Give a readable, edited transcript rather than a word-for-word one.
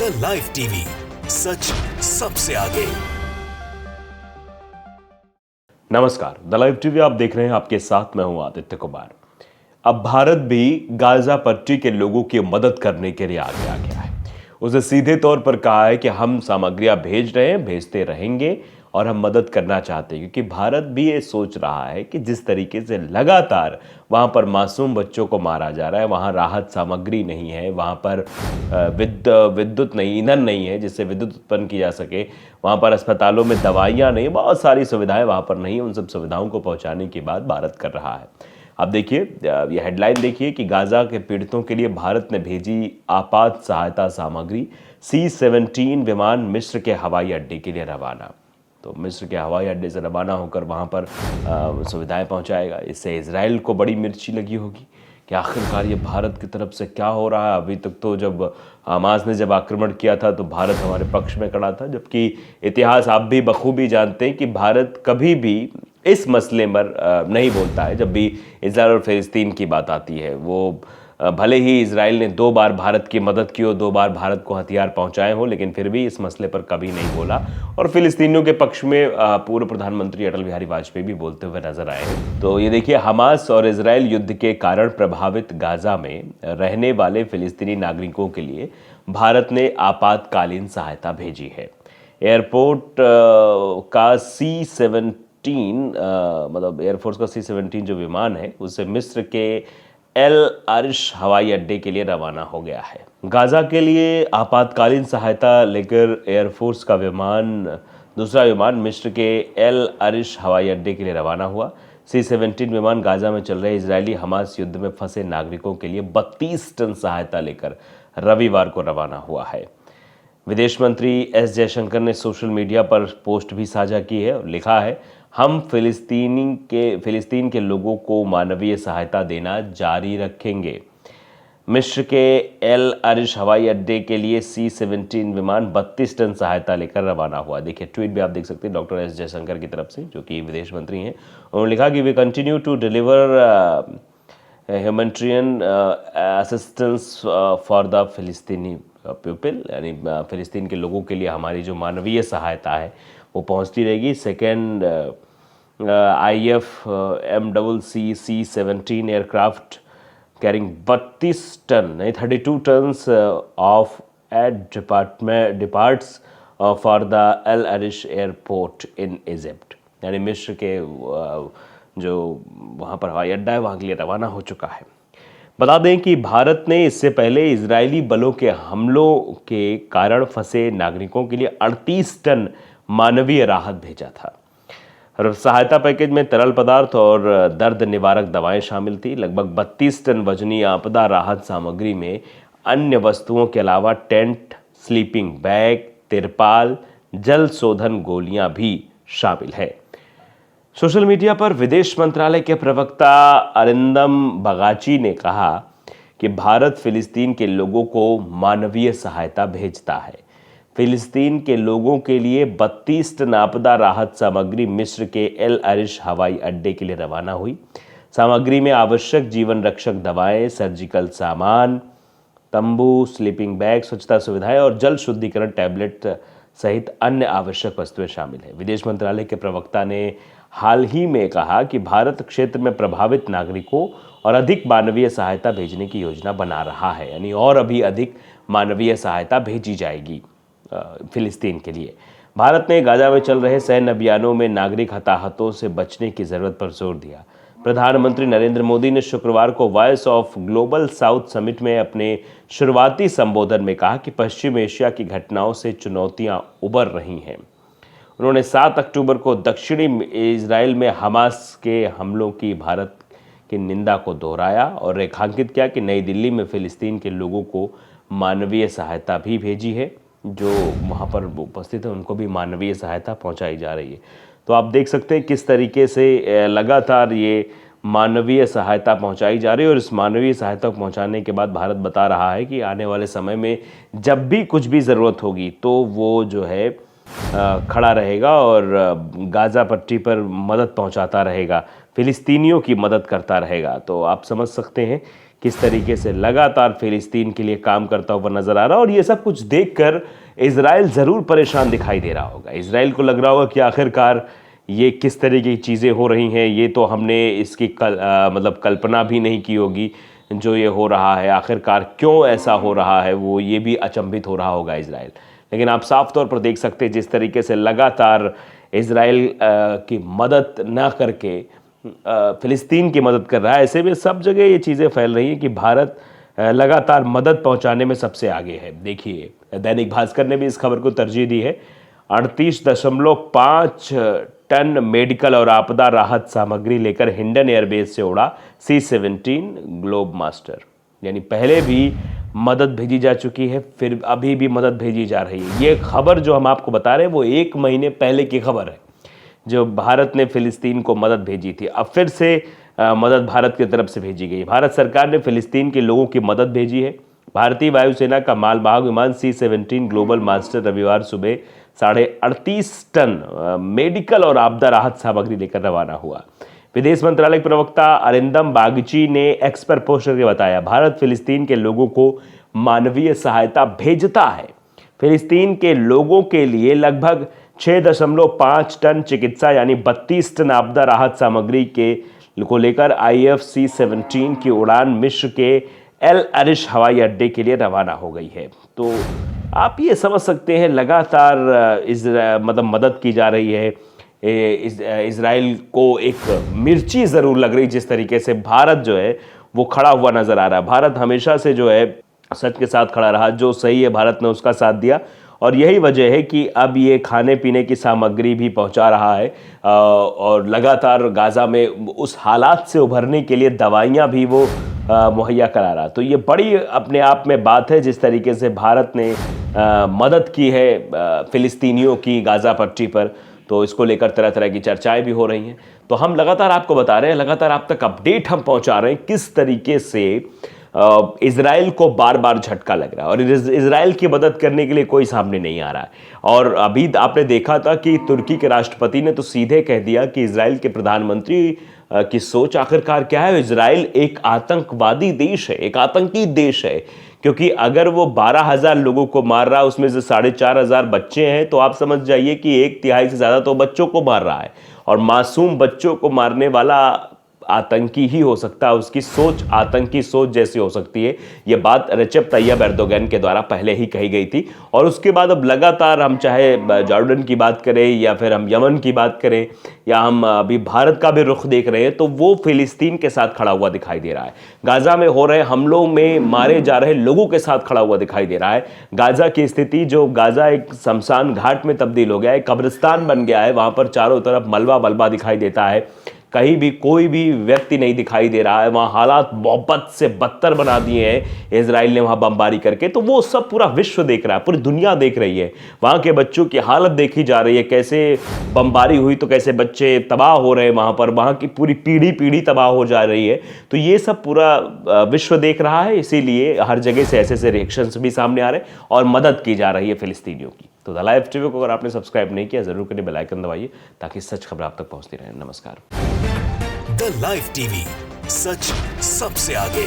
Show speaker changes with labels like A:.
A: The live TV, सच सबसे आगे।
B: नमस्कार, द लाइव टीवी आप देख रहे हैं। आपके साथ मैं हूं आदित्य कुमार। अब भारत भी गाजा पट्टी के लोगों की मदद करने के लिए आगे आ गया है। उसे सीधे तौर पर कहा है कि हम सामग्रियां भेज रहे हैं, भेजते रहेंगे और हम मदद करना चाहते हैं, क्योंकि भारत भी ये सोच रहा है कि जिस तरीके से लगातार वहाँ पर मासूम बच्चों को मारा जा रहा है, वहाँ राहत सामग्री नहीं है, वहाँ पर विद्युत नहीं, ईंधन नहीं है जिससे विद्युत उत्पन्न की जा सके, वहाँ पर अस्पतालों में दवाइयाँ नहीं, बहुत सारी सुविधाएं वहाँ पर नहीं। उन सब सुविधाओं को पहुँचाने की बात भारत कर रहा है। अब देखिए, ये हेडलाइन देखिए कि गाजा के पीड़ितों के लिए भारत ने भेजी आपात सहायता सामग्री। C-17 विमान मिस्र के हवाई अड्डे के लिए रवाना। तो मिस्र के हवाई अड्डे से रवाना होकर वहाँ पर सुविधाएं पहुँचाएगा। इससे इजराइल को बड़ी मिर्ची लगी होगी कि आखिरकार ये भारत की तरफ से क्या हो रहा है। अभी तक तो जब हमास ने जब आक्रमण किया था तो भारत हमारे पक्ष में खड़ा था, जबकि इतिहास आप भी बखूबी जानते हैं कि भारत कभी भी इस मसले पर नहीं बोलता है। जब भी इजराइल और फिलिस्तीन की बात आती है, वो भले ही इजराइल ने 2 बार भारत की मदद की हो, 2 बार भारत को हथियार पहुंचाए हो, लेकिन फिर भी इस मसले पर कभी नहीं बोला। और फिलिस्तीनियों के पक्ष में पूर्व प्रधानमंत्री अटल बिहारी वाजपेयी भी बोलते हुए नजर आए हैं। तो ये देखिए, हमास और इजराइल युद्ध के कारण प्रभावित गाजा में रहने वाले फिलिस्तीनी नागरिकों के लिए भारत ने आपातकालीन सहायता भेजी है। एयरपोर्ट का C-17 मतलब एयरफोर्स का C-17 जो विमान है, उससे मिस्र के एल अरिश हवाई अड्डे के लिए रवाना हो गया है। गाजा के लिए आपातकालीन सहायता लेकर एयरफोर्स का दूसरा विमान मिस्र के एल अरिश हवाई अड्डे के लिए रवाना हुआ। C-17 विमान गाजा में चल रहे इजरायली हमास युद्ध में फंसे नागरिकों के लिए 32 टन सहायता लेकर रविवार को रवाना हुआ है। विदेश मंत्री S जयशंकर ने सोशल मीडिया पर पोस्ट भी साझा की है और लिखा है, हम फिलिस्तीन के लोगों को मानवीय सहायता देना जारी रखेंगे। मिस्र के एल अरिश हवाई अड्डे के लिए C-17 विमान 32 टन सहायता लेकर रवाना हुआ। देखिए, ट्वीट भी आप देख सकते हैं डॉक्टर S जयशंकर की तरफ से, जो कि विदेश मंत्री हैं। उन्होंने लिखा कि we continue to deliver humanitarian assistance for the फिलिस्तीनी पीपल, यानी फिलिस्तीन के लोगों के लिए हमारी जो मानवीय सहायता है वो पहुंचती रहेगी। Second IFMCC C-17 aircraft carrying 32 ton नहीं 32 tons of aid departs for the El Arish airport in Egypt, यानी मिस्र के जो वहाँ पर हवाई अड्डा है वहाँ के लिए रवाना हो चुका है। बता दें कि भारत ने इससे पहले इजरायली बलों के हमलों के कारण फंसे नागरिकों के लिए 38 टन मानवीय राहत भेजा था। सहायता पैकेज में तरल पदार्थ और दर्द निवारक दवाएं शामिल थी। लगभग 32 टन वजनी आपदा राहत सामग्री में अन्य वस्तुओं के अलावा टेंट, स्लीपिंग बैग, तिरपाल, जल शोधन गोलियां भी शामिल है। सोशल मीडिया पर विदेश मंत्रालय के प्रवक्ता अरिंदम बगाची ने कहा कि भारत फिलिस्तीन के लोगों को मानवीय सहायता भेजता है। फिलिस्तीन के लोगों के लिए 32 टन आपदा राहत सामग्री मिस्र के एल अरिश हवाई अड्डे के लिए रवाना हुई। सामग्री में आवश्यक जीवन रक्षक दवाएं, सर्जिकल सामान, तंबू, स्लीपिंग बैग, स्वच्छता सुविधाएं और जल शुद्धिकरण टैबलेट सहित अन्य आवश्यक वस्तुएं शामिल हैं। विदेश मंत्रालय के प्रवक्ता ने हाल ही में कहा कि भारत क्षेत्र में प्रभावित नागरिकों और अधिक मानवीय सहायता भेजने की योजना बना रहा है, यानी और अभी अधिक मानवीय सहायता भेजी जाएगी फिलिस्तीन के लिए। भारत ने गाजा में चल रहे सैन्य अभियानों में नागरिक हताहतों से बचने की जरूरत पर जोर दिया। प्रधानमंत्री नरेंद्र मोदी ने शुक्रवार को voice of global south summit में अपने शुरुआती संबोधन में कहा कि पश्चिम एशिया की घटनाओं से चुनौतियां उभर रही हैं। उन्होंने 7 अक्टूबर को दक्षिणी इजराइल में हमास के हमलों की भारत की निंदा को दोहराया और रेखांकित किया कि नई दिल्ली में फिलिस्तीन के लोगों को मानवीय सहायता भी भेजी है। जो वहाँ पर उपस्थित है उनको भी मानवीय सहायता पहुँचाई जा रही है। तो आप देख सकते हैं किस तरीके से लगातार ये मानवीय सहायता पहुँचाई जा रही है। और इस मानवीय सहायता पहुँचाने के बाद भारत बता रहा है कि आने वाले समय में जब भी कुछ भी ज़रूरत होगी तो वो जो है खड़ा रहेगा और गाजा पट्टी पर मदद पहुंचाता रहेगा, फिलिस्तीनियों की मदद करता रहेगा। तो आप समझ सकते हैं किस तरीके से लगातार फिलिस्तीन के लिए काम करता हुआ नजर आ रहा है। और ये सब कुछ देखकर इजराइल ज़रूर परेशान दिखाई दे रहा होगा। इजराइल को लग रहा होगा कि आखिरकार ये किस तरीके की चीज़ें हो रही हैं, ये तो हमने इसकी मतलब कल्पना भी नहीं की होगी जो ये हो रहा है। आखिरकार क्यों ऐसा हो रहा है, वो ये भी अचंभित हो रहा होगा इजराइल। लेकिन आप साफ तौर पर देख सकते हैं जिस तरीके से लगातार इजराइल की मदद ना करके फ़िलिस्तीन की मदद कर रहा है, ऐसे में सब जगह ये चीज़ें फैल रही हैं कि भारत लगातार मदद पहुंचाने में सबसे आगे है। देखिए, दैनिक भास्कर ने भी इस खबर को तरजीह दी है। 38.5 टन मेडिकल और आपदा राहत सामग्री लेकर हिंडन एयरबेस से उड़ा C-17 ग्लोब मास्टर। यानी पहले भी मदद भेजी जा चुकी है, फिर अभी भी मदद भेजी जा रही है। ये खबर जो हम आपको बता रहे हैं वो 1 महीने पहले की खबर है, जो भारत ने फ़िलिस्तीन को मदद भेजी थी। अब फिर से मदद भारत की तरफ से भेजी गई। भारत सरकार ने फ़िलिस्तीन के लोगों की मदद भेजी है। भारतीय वायुसेना का मालवाहक विमान C-17 ग्लोबल मास्टर रविवार सुबह 38.5 टन मेडिकल और आपदा राहत सामग्री लेकर रवाना हुआ। विदेश मंत्रालय के प्रवक्ता अरिंदम बागची ने एक्स पर पोस्ट करके बताया, भारत फ़िलिस्तीन के लोगों को मानवीय सहायता भेजता है। फ़िलिस्तीन के लोगों के लिए लगभग 6.5 टन चिकित्सा यानी 32 टन आपदा राहत सामग्री को लेकर IF C-17 की उड़ान मिस्र के एल अरिश हवाई अड्डे के लिए रवाना हो गई है। तो आप ये समझ सकते हैं लगातार मतलब मदद की जा रही है। इजराइल को एक मिर्ची ज़रूर लग रही, जिस तरीके से भारत जो है वो खड़ा हुआ नज़र आ रहा है। भारत हमेशा से जो है सच के साथ खड़ा रहा, जो सही है भारत ने उसका साथ दिया। और यही वजह है कि अब ये खाने पीने की सामग्री भी पहुंचा रहा है और लगातार गाज़ा में उस हालात से उभरने के लिए दवाइयां भी वो मुहैया करा रहा। तो ये बड़ी अपने आप में बात है जिस तरीके से भारत ने मदद की है फ़िलिस्तीनियों की गाज़ा पट्टी पर। तो इसको लेकर तरह तरह की चर्चाएं भी हो रही हैं। तो हम लगातार आपको बता रहे हैं, लगातार आप तक अपडेट हम पहुंचा रहे हैं किस तरीके से इजराइल को बार बार झटका लग रहा है और इजराइल की मदद करने के लिए कोई सामने नहीं आ रहा है। और अभी आपने देखा था कि तुर्की के राष्ट्रपति ने तो सीधे कह दिया कि इजराइल के प्रधानमंत्री की सोच आखिरकार क्या है। इजराइल एक आतंकवादी देश है, एक आतंकी देश है, क्योंकि अगर वो 12,000 लोगों को मार रहा है, उसमें से 4,500 बच्चे हैं, तो आप समझ जाइए कि 1/3 से ज़्यादा तो बच्चों को मार रहा है। और मासूम बच्चों को मारने वाला आतंकी ही हो सकता है, उसकी सोच आतंकी सोच जैसी हो सकती है। ये बात रेसेप तैयब एर्दोगन के द्वारा पहले ही कही गई थी। और उसके बाद अब लगातार हम चाहे जॉर्डन की बात करें या फिर हम यमन की बात करें या हम अभी भारत का भी रुख देख रहे हैं, तो वो फ़िलिस्तीन के साथ खड़ा हुआ दिखाई दे रहा है। गाज़ा में हो रहे हमलों में मारे जा रहे लोगों के साथ खड़ा हुआ दिखाई दे रहा है। गाज़ा की स्थिति, जो गाज़ा एक शमशान घाट में तब्दील हो गया है, कब्रिस्तान बन गया है, वहाँ पर चारों तरफ मलबा मलबा दिखाई देता है, कहीं भी कोई भी व्यक्ति नहीं दिखाई दे रहा है। वहाँ हालात मोहब्बत से बदतर बना दिए हैं इजराइल ने वहाँ बमबारी करके। तो वो सब पूरा विश्व देख रहा है, पूरी दुनिया देख रही है। वहाँ के बच्चों की हालत देखी जा रही है, कैसे बमबारी हुई तो कैसे बच्चे तबाह हो रहे हैं वहाँ पर, वहाँ की पूरी पीढ़ी तबाह हो जा रही है। तो ये सब पूरा विश्व देख रहा है, इसीलिए हर जगह से ऐसे रिएक्शंस भी सामने आ रहे हैं और मदद की जा रही है फ़िलिस्तीनियों की। तो द लाइव टीवी को अगर आपने सब्सक्राइब नहीं किया जरूर करिए, बेल आइकन दबाइए ताकि सच खबर आप तक पहुंचती रहे। नमस्कार।
A: द लाइव टीवी, सच सबसे आगे।